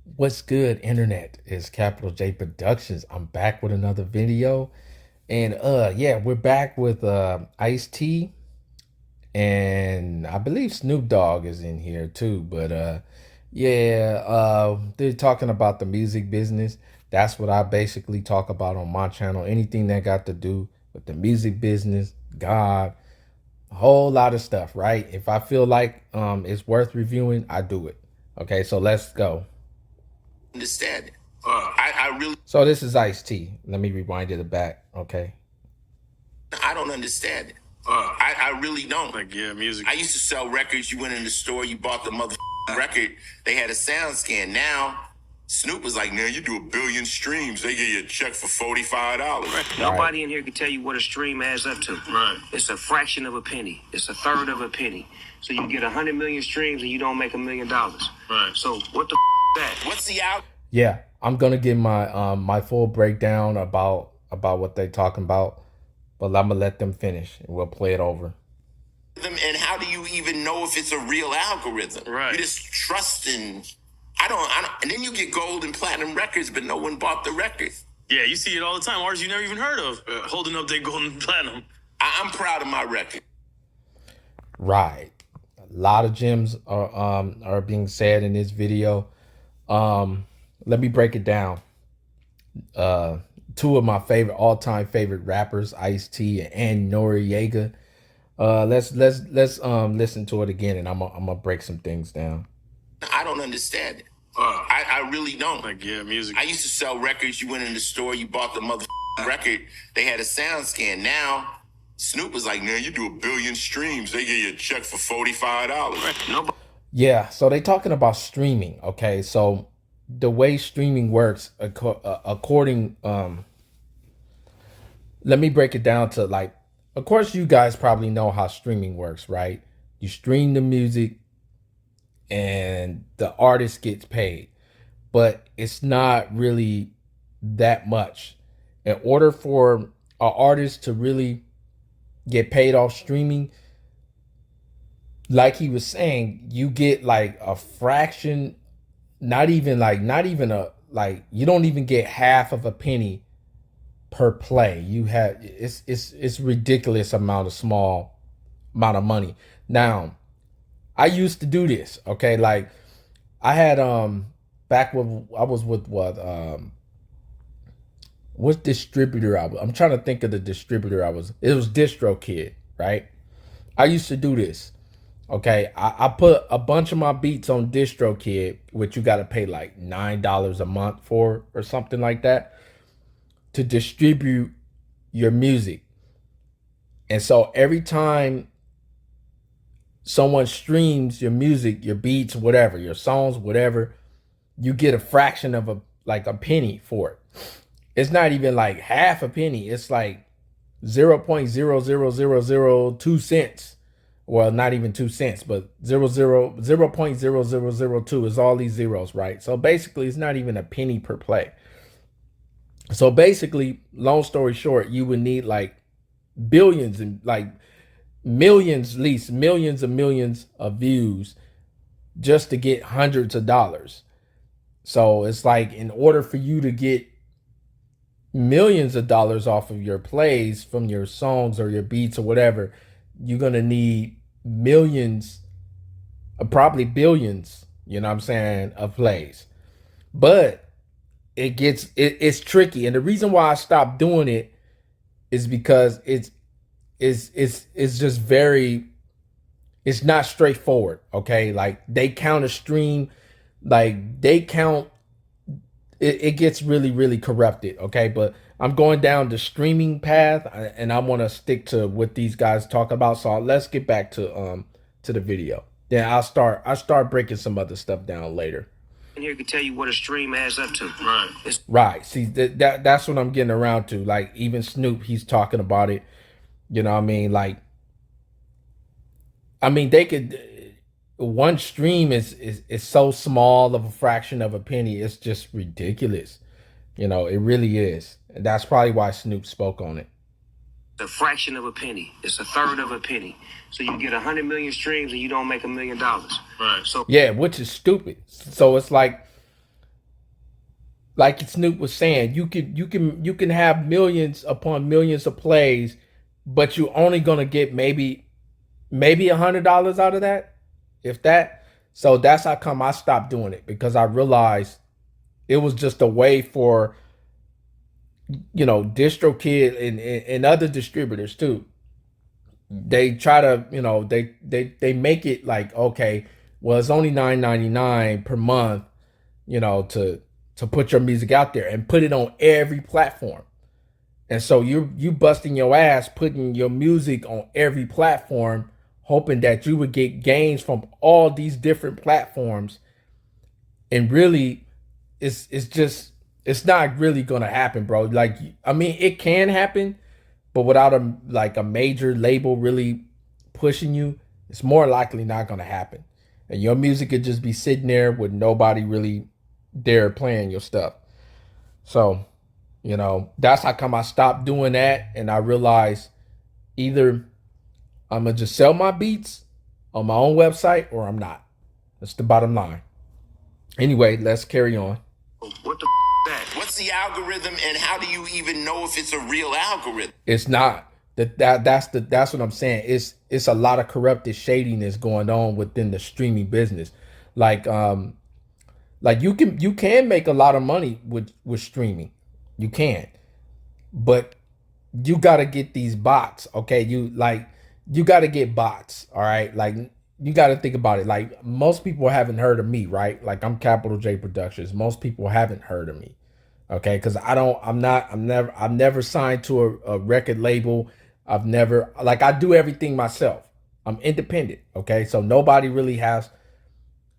What's good, internet? Is Capital J Productions. I'm back with another video. And yeah, we're back with Ice-T, and I believe Snoop Dogg is in here too. But yeah, they're talking about the music business. That's what I basically talk about on my channel. Anything that got to do with the music business, God, a whole lot of stuff, right? If I feel like it's worth reviewing, I do it. Okay, so let's go. Understand it. I really, So this is Ice-T. Let me rewind it back. Okay. I don't understand it. I really don't. Like, yeah, music. I used to sell records. You went in the store, you bought the mother record. They had a sound scan. Now, Snoop was like, man, you do 1 billion streams. They give you a check for $45. Right. Nobody in here can tell you what a stream adds up to. Right. It's a fraction of a penny. It's a third of a penny. So you get 100 million streams and you don't make $1 million. Right. So what the that? What's the out? Yeah, I'm gonna give my my full breakdown about what they talking about, but I'm gonna let them finish and we'll play it over. And how do you even know if it's a real algorithm? Right. You just trust in. I don't. And then you get gold and platinum records, but no one bought the records. Yeah, you see it all the time. Artists you never even heard of holding up their gold and platinum. I'm proud of my record. Right. A lot of gems are being said in this video. Let me break it down. Two of my favorite all-time favorite rappers, Ice-T and Noriega. Let's listen to it again, and I'm gonna break some things down. I don't understand it. I really don't. Like, yeah, music. I used to sell records. You went in the store, you bought the mother record. They had a sound scan. Now, Snoop was like, man, you do 1 billion streams. They give you a check for $45. Nobody. Yeah, so they talking about streaming. Okay, so the way streaming works, according let me break it down to, like, of course you guys probably know how streaming works, right? You stream the music and the artist gets paid, but it's not really that much. In order for an artist to really get paid off streaming, like he was saying, you get like a fraction, not even a, like, you don't even get half of a penny per play. You have, it's ridiculous amount of small amount of money. Now, I used to do this, okay? Like, I had back when I was with what distributor I'm trying to think of the distributor it was DistroKid, right? I used to do this. Okay, I put a bunch of my beats on DistroKid, which you got to pay like $9 a month for or something like that to distribute your music. And so every time someone streams your music, your beats, whatever, your songs, whatever, you get a fraction of a penny for it. It's not even like half a penny. It's like 0.00002 cents. Well, not even 2 cents, but 0.0002 is all these zeros, right? So basically, it's not even a penny per play. So basically, long story short, you would need like billions and like millions, at least millions of views just to get hundreds of dollars. So it's like, in order for you to get millions of dollars off of your plays from your songs or your beats or whatever, you're gonna need millions, probably billions, you know what I'm saying, of plays. But it's tricky, and the reason why I stopped doing it is because it's just very, it's not straightforward. Okay, like they count a stream, like they count, it gets really corrupted. Okay, but I'm going down the streaming path, and I want to stick to what these guys talk about. So let's get back to the video. Then I'll start breaking some other stuff down later. In here can tell you what a stream adds up to. Right. Right. See, that's what I'm getting around to. Like, even Snoop, he's talking about it. You know what I mean? Like, I mean, they could, one stream is so small of a fraction of a penny. It's just ridiculous. You know, it really is. And that's probably why Snoop spoke on it. A fraction of a penny. It's a third of a penny. So you get 100 million streams and you don't make $1 million. Right. So yeah, which is stupid. So it's like, like Snoop was saying, you can have millions upon millions of plays, but you're only gonna get maybe $100 out of that, if that. So that's how come I stopped doing it, because I realized it was just a way for DistroKid and other distributors too. They try to they make it like, okay, well, it's only $9.99 per month, to put your music out there and put it on every platform. And so you busting your ass putting your music on every platform, hoping that you would get gains from all these different platforms. And really, it's not really gonna happen, bro. Like, I mean, it can happen, but without a major label really pushing you, it's more likely not gonna happen. And your music could just be sitting there with nobody really there playing your stuff. So, that's how come I stopped doing that, and I realized either I'm gonna just sell my beats on my own website or I'm not. That's the bottom line. Anyway, let's carry on. What the that? What's the algorithm, and how do you even know if it's a real algorithm? It's not. That's what I'm saying. It's a lot of corrupted shadiness going on within the streaming business. Like you can make a lot of money with streaming. You can. But you got to get these bots, okay? You got to get bots, all right? Like, you got to think about it. Like, most people haven't heard of me, right? Like, I'm Capital J Productions. Most people haven't heard of me, okay? Because I've never signed to a record label. I've never, like, I do everything myself. I'm independent, okay? So nobody really has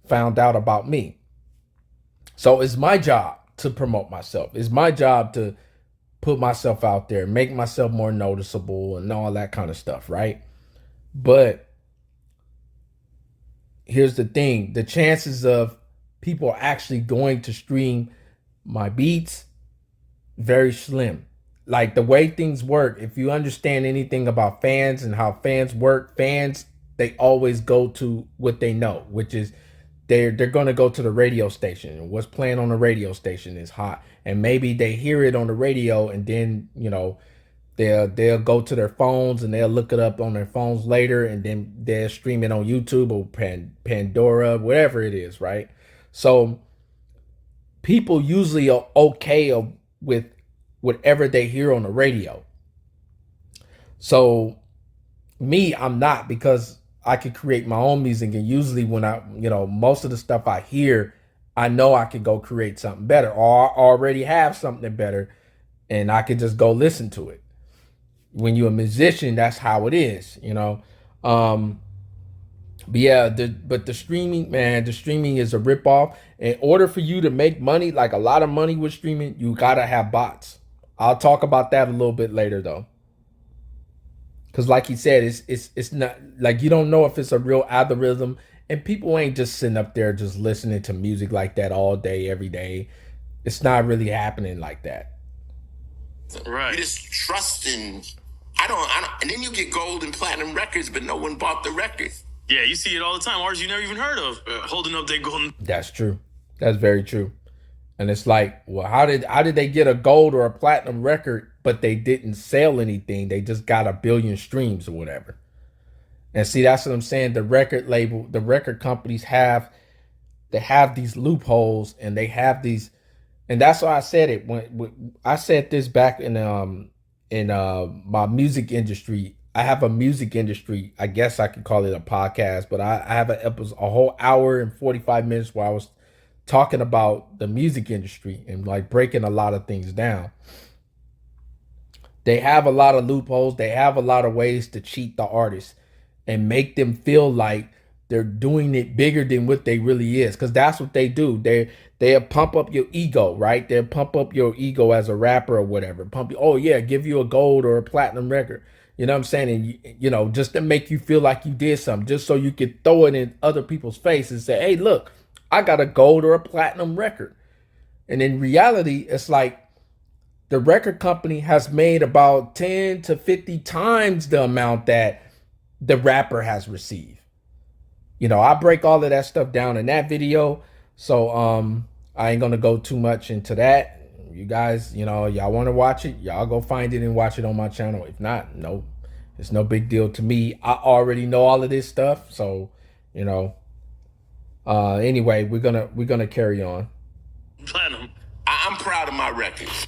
found out about me. So it's my job to promote myself. It's my job to put myself out there, make myself more noticeable and all that kind of stuff, right? But here's the thing. The chances of people actually going to stream my beats, very slim. Like, the way things work, if you understand anything about fans and how fans work, fans, they always go to what they know, which is they're going to go to the radio station, and what's playing on the radio station is hot. And maybe they hear it on the radio, and then they'll go to their phones and they'll look it up on their phones later, and then they'll stream it on YouTube or Pandora, whatever it is, right? So people usually are okay with whatever they hear on the radio. So me, I'm not, because I could create my own music, and usually when most of the stuff I hear, I know I could go create something better, or I already have something better, and I could just go listen to it. When you're a musician, that's how it is, But yeah, the streaming, man, the streaming is a ripoff. In order for you to make money, like a lot of money with streaming, you gotta have bots. I'll talk about that a little bit later, though. Because like he said, it's not like, you don't know if it's a real algorithm, and people ain't just sitting up there just listening to music like that all day, every day. It's not really happening like that. Right. You just trust in, I don't, and then you get gold and platinum records, but no one bought the records. Yeah, you see it all the time. Artists you never even heard of holding up their golden. That's true. That's very true. And it's like, well, how did they get a gold or a platinum record, but they didn't sell anything? They just got a billion streams or whatever. And see, that's what I'm saying. The record label, the record companies have these loopholes, and they have these, and that's why I said it when I said this back in my music industry. I have a music industry. I guess I could call it a podcast, but I have a whole hour and 45 minutes where I was talking about the music industry and like breaking a lot of things down. They have a lot of loopholes. They have a lot of ways to cheat the artists and make them feel like they're doing it bigger than what they really is. Because that's what they do. They'll pump up your ego, right? They'll pump up your ego as a rapper or whatever. Pump you, oh yeah, give you a gold or a platinum record. You know what I'm saying? And just to make you feel like you did something, just so you could throw it in other people's face and say, hey, look, I got a gold or a platinum record. And in reality, it's like the record company has made about 10 to 50 times the amount that the rapper has received. I break all of that stuff down in that video. So I ain't gonna go too much into that. You guys, y'all want to watch it, y'all go find it and watch it on my channel. If not, no, it's no big deal to me. I already know all of this stuff, so you know. Anyway, we're gonna carry on. Platinum. I'm proud of my records.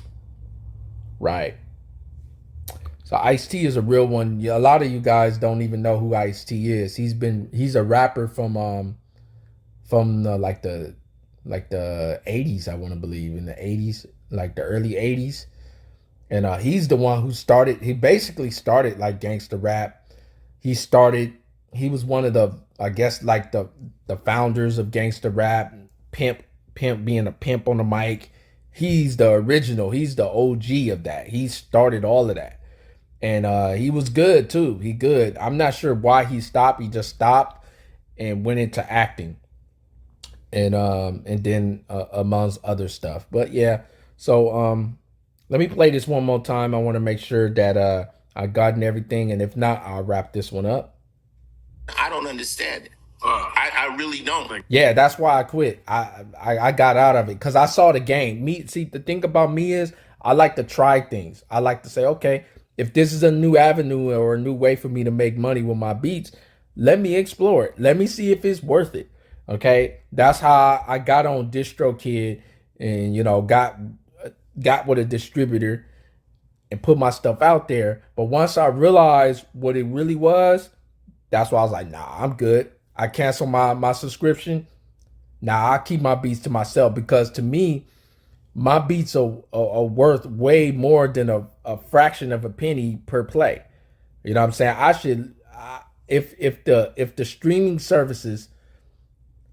Right. So Ice-T is a real one. Yeah, a lot of you guys don't even know who Ice-T is. He's a rapper from the 80s, I want to believe, in the 80s, like the early 80s. And he's the one who started, he basically started like gangster rap. He was one of the, I guess, like the founders of gangster rap. Pimp being a pimp on the mic. He's the original, he's the OG of that. He started all of that. And he was good too. He good. I'm not sure why he stopped. He just stopped and went into acting. And then amongst other stuff. But yeah, so let me play this one more time. I want to make sure that I gotten everything, and if not, I'll wrap this one up. I don't understand it. I really don't. Yeah, that's why I quit. I got out of it because I saw the game. See, the thing about me is I like to try things. I like to say, okay, if this is a new avenue or a new way for me to make money with my beats, let me explore it. Let me see if it's worth it. Okay, that's how I got on DistroKid, and got with a distributor and put my stuff out there. But once I realized what it really was, that's why I was like, nah, I'm good. I cancel my subscription. Nah, I keep my beats to myself, because to me, my beats are worth way more than a fraction of a penny per play. You know what I'm saying? If the streaming services,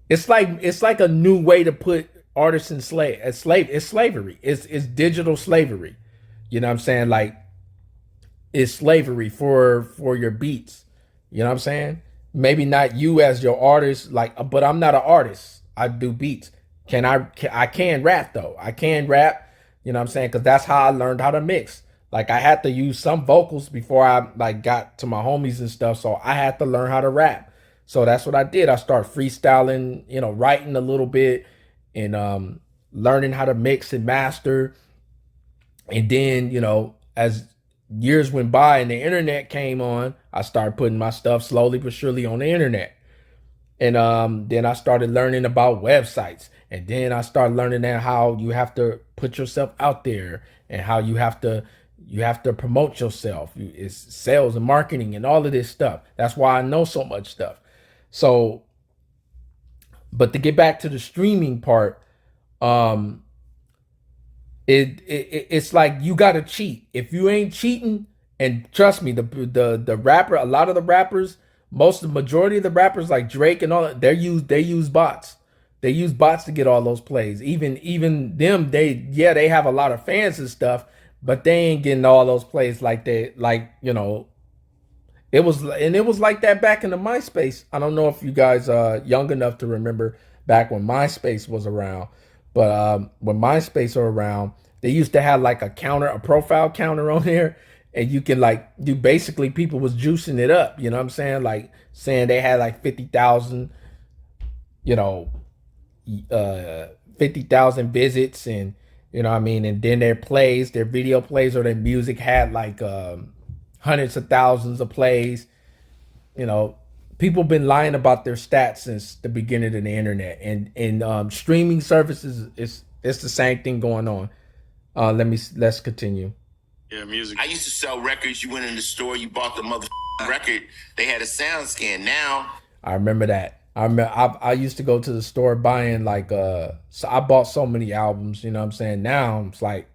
it's like a new way to put artists in it's slavery. It's digital slavery. You know what I'm saying? Like, it's slavery for your beats. You know what I'm saying? Maybe not you as your artist, but I'm not an artist. I do beats. I can rap though. I can rap, you know what I'm saying? Because that's how I learned how to mix. Like, I had to use some vocals before I got to my homies and stuff. So I had to learn how to rap. So that's what I did. I started freestyling, writing a little bit, and learning how to mix and master. And then, as years went by and the internet came on, I started putting my stuff slowly but surely on the internet. And then I started learning about websites. And then I started learning that how you have to put yourself out there, and how you have to promote yourself. It's sales and marketing and all of this stuff. That's why I know so much stuff. So, but to get back to the streaming part, it's like you gotta cheat. If you ain't cheating, and trust me, the rapper, a lot of the rappers, the majority of the rappers like Drake and all that, they use bots. They use bots to get all those plays. Even them, they have a lot of fans and stuff, but they ain't getting all those plays like it was like that back in the MySpace. I don't know if you guys are young enough to remember back when MySpace was around, but when MySpace were around, they used to have like a profile counter on there, and you can basically, people was juicing it up. You know what I'm saying? Like, saying they had like 50,000, 50,000 visits, and you know what I mean, and then their video plays, or their music had like hundreds of thousands of plays. People been lying about their stats since the beginning of the internet, and streaming services, it's the same thing going on. Let's continue. Yeah, music. I used to sell records. You went in the store, you bought the record. They had a sound scan. Now I remember that. I used to go to the store buying so I bought so many albums. You know what I'm saying? Now it's like,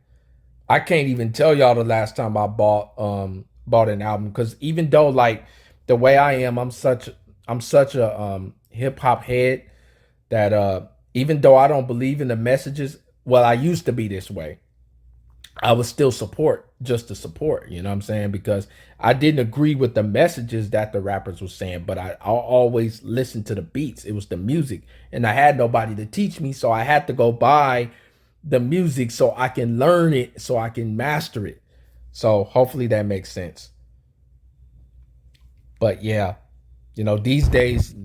I can't even tell y'all the last time I bought an album, because even though, like, the way I am, I'm such a hip hop head that even though I don't believe in the messages, well, I used to be this way, I would still support, just to support, you know what I'm saying? Because I didn't agree with the messages that the rappers were saying, but I always listened to the beats. It was the music, and I had nobody to teach me, so I had to go buy the music so I can learn it, so I can master it. So hopefully that makes sense. But yeah, these days,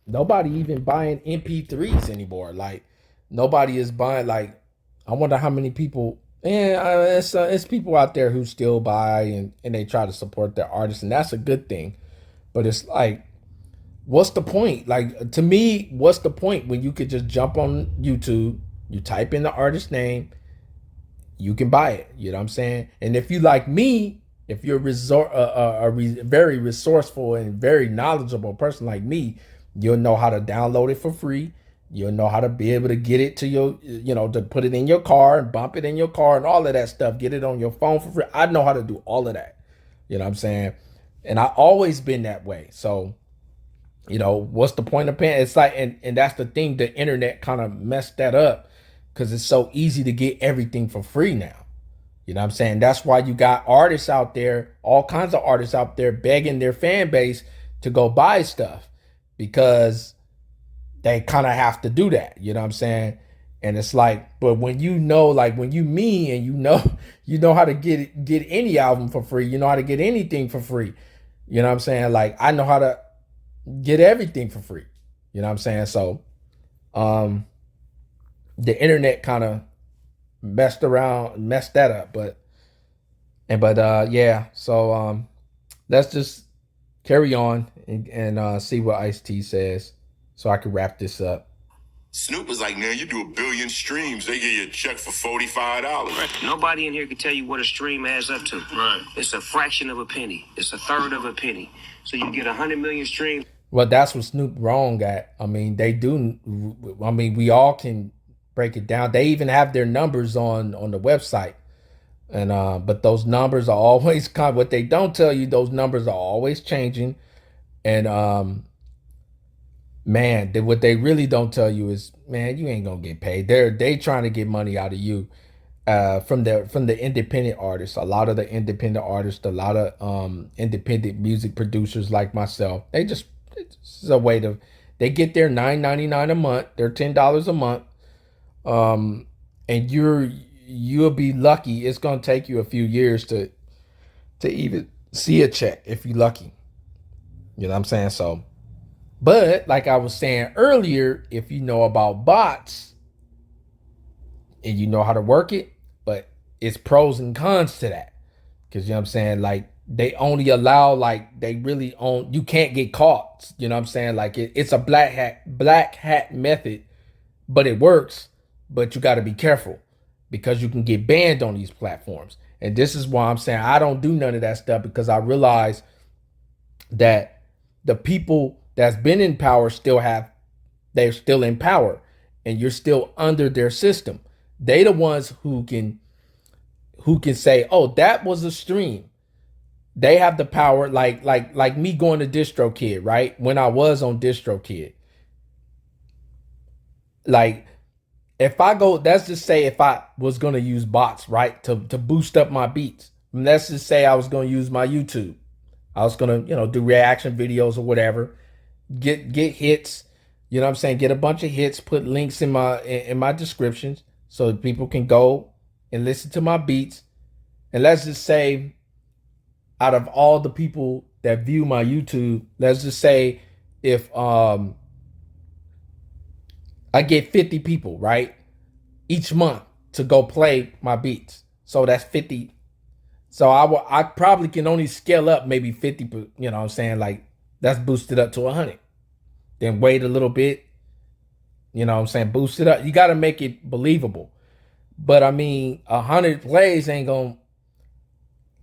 nobody even buying MP3s anymore. Like, nobody is buying. Like, I wonder how many people. Yeah, it's people out there who still buy and they try to support their artists, and that's a good thing. But it's like, what's the point? Like, to me, what's the point when you could just jump on YouTube, you type in the artist name, you can buy it. You know what I'm saying? And if you like me, if you're very resourceful and very knowledgeable person like me, you'll know how to download it for free. You'll know how to be able to get it to your, to put it in your car and bump it in your car and all of that stuff. Get it on your phone for free. I know how to do all of that. You know what I'm saying? And I always been that way. So, what's the point of paying? It's like, and that's the thing. The internet kind of messed that up because it's so easy to get everything for free now. You know what I'm saying? That's why you got artists out there, all kinds of artists out there begging their fan base to go buy stuff because they kind of have to do that. You know what I'm saying? And it's like, but when like when you me and you know how to get any album for free, you know how to get anything for free. You know what I'm saying? Like, I know how to get everything for free. You know what I'm saying? So the internet kind of messed that up. But yeah. So let's just carry on and see what Ice-T says so I can wrap this up. Snoop was like, man, you do 1 billion streams, they give you a check for $45. Right. Nobody in here can tell you what a stream adds up to. Right. It's a fraction of a penny. It's a third of a penny. So you get 100 million streams. Well, that's what Snoop wrong at. I mean, they do. I mean, we all can break it down. They even have their numbers on the website. And but those numbers are always what they don't tell you, those numbers are always changing. And man, what they really don't tell you is, man, you ain't gonna get paid. They trying to get money out of you from the independent artists. A lot of the independent artists, a lot of independent music producers like myself, it's a way they get their $9.99 a month, their $10 a month, and you'll be lucky. It's gonna take you a few years to even see a check if you're lucky. You know what I'm saying? So, but like I was saying earlier, if you know about bots and you know how to work it, but it's pros and cons to that. Because, you know what I'm saying? Like, they only allow, like, they really own, you can't get caught. You know what I'm saying? Like, it's a black hat method, but it works. But you got to be careful because you can get banned on these platforms. And this is why I'm saying I don't do none of that stuff, because I realize that the people that's been in power they're still in power, and you're still under their system. They the ones who can say, oh, that was a stream. They have the power, like me going to DistroKid, right? When I was on DistroKid, like, if I go, let's just say if I was going to use bots, right, to boost up my beats. Let's just say I was going to use my YouTube. I was going to, do reaction videos or whatever, get hits, you know what I'm saying? Get a bunch of hits, put links in my descriptions so that people can go and listen to my beats. And let's just say out of all the people that view my YouTube, let's just say if I get 50 people, right, each month to go play my beats. So that's 50. So I probably can only scale up maybe 50, you know what I'm saying? Like, that's boosted up to 100. Then wait a little bit, you know what I'm saying? Boost it up. You got to make it believable. But I mean, 100 plays ain't going to,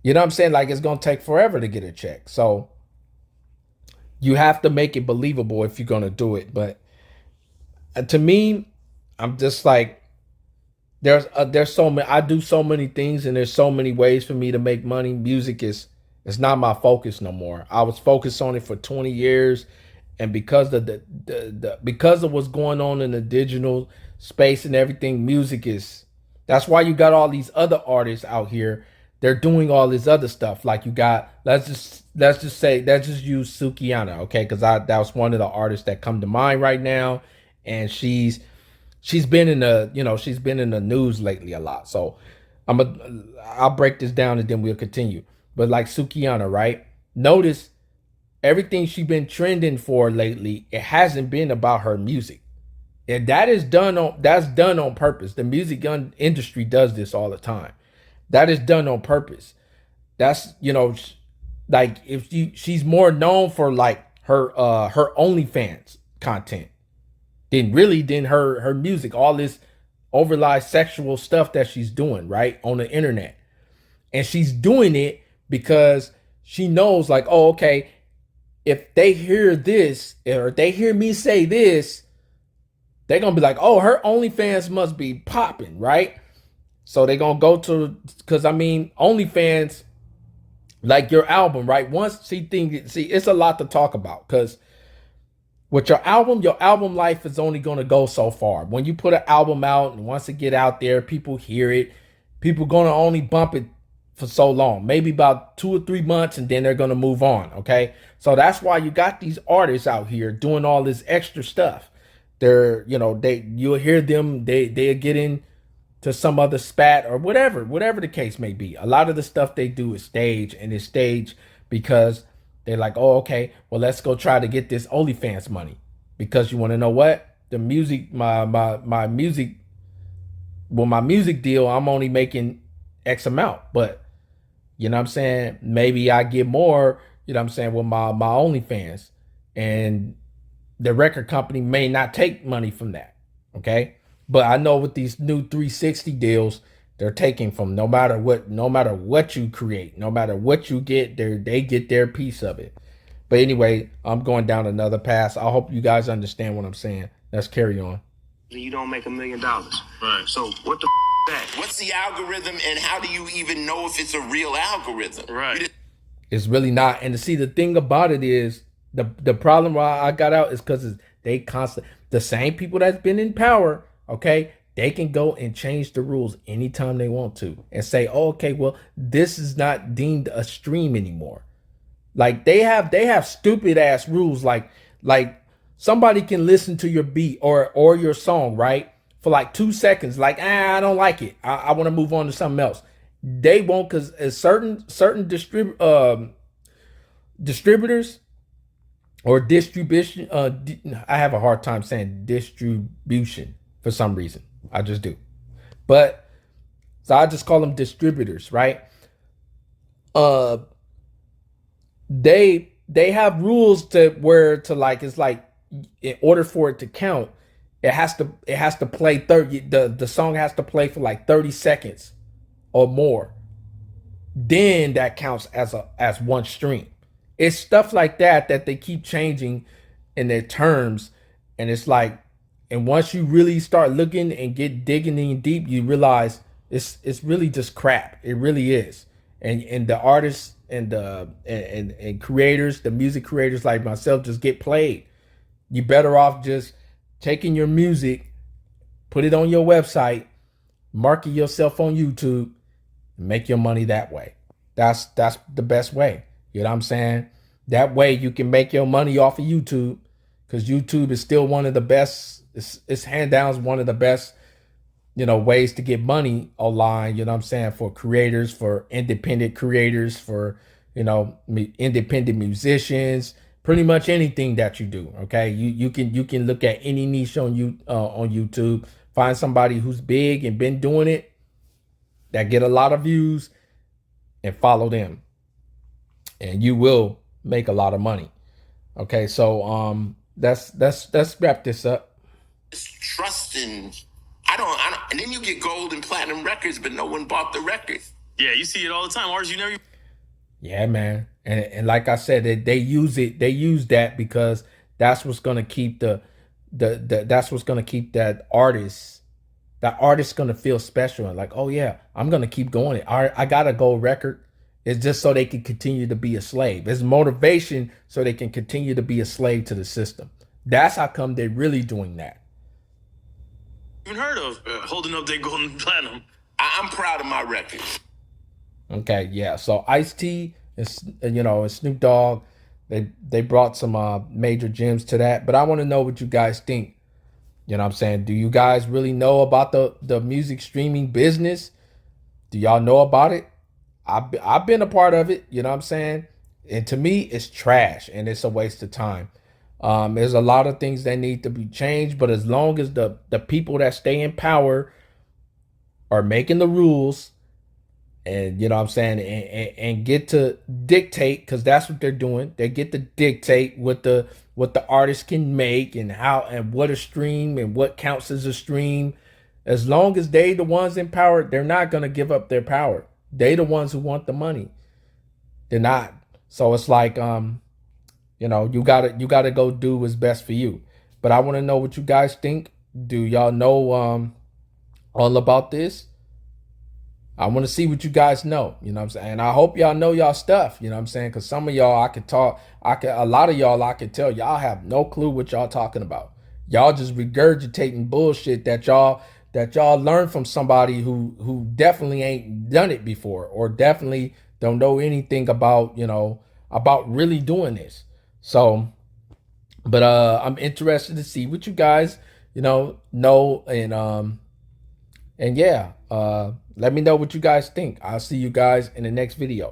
you know what I'm saying? Like, it's going to take forever to get a check. So you have to make it believable if you're going to do it. But to me, I'm just like, there's so many, I do so many things, and there's so many ways for me to make money. Music is not my focus no more. I was focused on it for 20 years. And because of because of what's going on in the digital space and everything, music that's why you got all these other artists out here. They're doing all this other stuff. Like, you got, let's just use Sukihana, okay? Because that was one of the artists that come to mind right now, and she's been in the news lately a lot. So I'll break this down and then we'll continue. But like Sukihana, right? Notice everything she's been trending for lately, it hasn't been about her music. And that's done on purpose. The music industry does this all the time. That is done on purpose. That's like if she's more known for like her OnlyFans content than her music, all this overly sexual stuff that she's doing right on the internet. And she's doing it because she knows like, oh, okay, if they hear this or if they hear me say this, they're gonna be like, oh, her OnlyFans must be popping, right? So they're gonna go to, because I mean, OnlyFans, like your album, right? Once it's a lot to talk about because with your album life is only gonna go so far. When you put an album out and once it get out there, people hear it, people gonna only bump it for so long, maybe about 2 or 3 months, and then they're gonna move on. Okay, so that's why you got these artists out here doing all this extra stuff. You'll hear them, they'll get into some other spat or whatever the case may be. A lot of the stuff they do is stage, and it's stage because they're like, oh, okay, well, let's go try to get this OnlyFans money. Because you want to know what? The music, my music, well, my music deal, I'm only making X amount. But you know what I'm saying? Maybe I get more, you know what I'm saying, with my OnlyFans. And the record company may not take money from that. Okay. But I know with these new 360 deals, they're taking from no matter what you create, no matter what you get, they get their piece of it. But anyway, I'm going down another path. I hope you guys understand what I'm saying. Let's carry on. You don't make $1 million. Right. So what the that? What's the algorithm, and how do you even know if it's a real algorithm? Right. It's really not. And to see, the thing about it is the problem why I got out is because they the same people that's been in power. Okay, they can go and change the rules anytime they want to and say, oh, okay, well, this is not deemed a stream anymore. Like they have stupid ass rules like somebody can listen to your beat or your song, right? For like 2 seconds, like, I don't like it. I want to move on to something else. They won't, because certain distributors or distribution, I have a hard time saying distribution for some reason. I just do. But so I just call them distributors, right? They have rules to where to like, it's like in order for it to count, it has to play 30, the song has to play for like 30 seconds or more. Then that counts as one stream. It's stuff like that they keep changing in their terms. And it's like, and once you really start looking and get digging in deep, you realize it's really just crap. It really is. And the artists and the and creators, the music creators like myself, just get played. You better off just taking your music, put it on your website, market yourself on YouTube, and make your money that way. That's the best way. You know what I'm saying? That way you can make your money off of YouTube, because YouTube is still one of the best. It's hand down one of the best, ways to get money online. You know what I'm saying? For creators, for independent creators, for independent musicians. Pretty much anything that you do. Okay, you can look at any niche on YouTube. Find somebody who's big and been doing it, that get a lot of views, and follow them, and you will make a lot of money. Okay, so let's wrap this up. It's trusting. I don't. And then you get gold and platinum records, but no one bought the records. Yeah, you see it all the time. Artists you never. Yeah, man. And like I said, they use that because that's what's gonna keep that's what's gonna keep that artist gonna feel special and like, oh yeah, I'm gonna keep going. I got a gold record. It's just so they can continue to be a slave. It's motivation so they can continue to be a slave to the system. That's how come they're really doing that. Even heard of holding up their gold and platinum. I'm proud of my records. Okay, yeah. So Ice-T and Snoop Dogg, they brought some major gems to that. But I want to know what you guys think. You know what I'm saying? Do you guys really know about the music streaming business? Do y'all know about it? I've been a part of it, you know what I'm saying? And to me, it's trash and it's a waste of time. There's a lot of things that need to be changed, but as long as the people that stay in power are making the rules, and you know what I'm saying, and get to dictate, because that's what they're doing. They get to dictate what the artist can make, and how, and what a stream, and what counts as a stream. As long as they the ones in power, they're not gonna give up their power. They the ones who want the money. They're not. So it's like, you gotta go do what's best for you. But I want to know what you guys think. Do y'all know all about this? I want to see what you guys know. You know what I'm saying? And I hope y'all know y'all stuff. You know what I'm saying? Because some of y'all, a lot of y'all, I can tell y'all have no clue what y'all talking about. Y'all just regurgitating bullshit that y'all learned from somebody who definitely ain't done it before, or definitely don't know anything about, about really doing this. So, but I'm interested to see what you guys, know, and yeah, let me know what you guys think. I'll see you guys in the next video.